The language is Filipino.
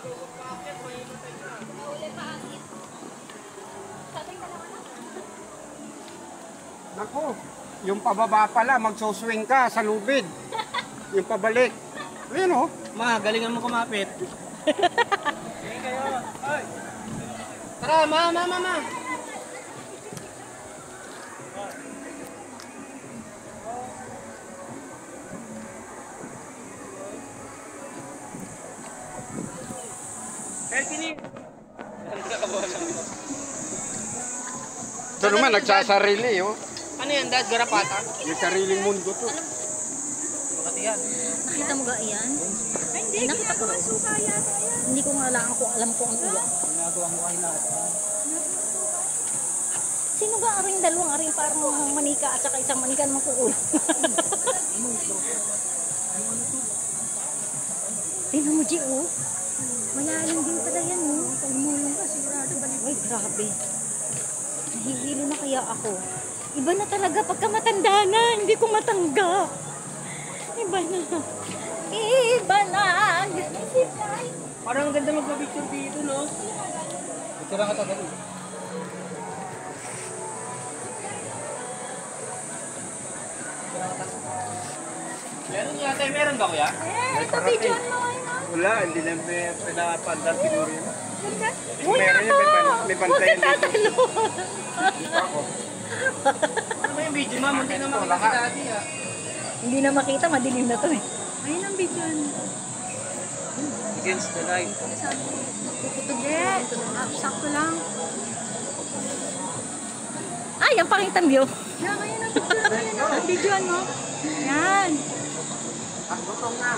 Naku, yung pababa pala, magsuswing ka sa lubid. Yung pabalik. Ayun o. Ma, galingan mo kumapit. Kayo. Ay. Tara, ma. Ito naman, nagsasarili oh. Ano yan, Dad? Garapata? Yung sariling mundo to. Bakit yan? Nakita mo ga iyan? Hindi, ginagawa suka yata yan. Hindi ko nga alam ko ang iyan. Ginagawa mo kayo natin. Sino ga aring dalawang aring parang manika at saka isang manika naman kukulo? Tingnan mo, G, oh. Malalim din pala yan, oh. Pagmulong ka, sigurado balik. Ay, grabe. Nahihilo na kaya ako. Iba na talaga pagka matanda na. Hindi ko matanggap. Iba na. Iba na. Parang ang ganda magpa-picture dito, no? Picture lang ka dali. Meron ba kuya? Ito video mo. Wala, hindi na may pinapandar siguro yun. Uy, nako! May Huwag pantayan ka dito. tatanong. Ano ba yung video, ma'am? Hindi na makita si Daddy, ah. Hindi na makita, madilim na to eh. Ayun ang video. Against the light. Hindi. Sakto lang. Ay, ang pangitang view. Yan, ayun ang video. Ayun ang video mo. Yan. Ang gutom na.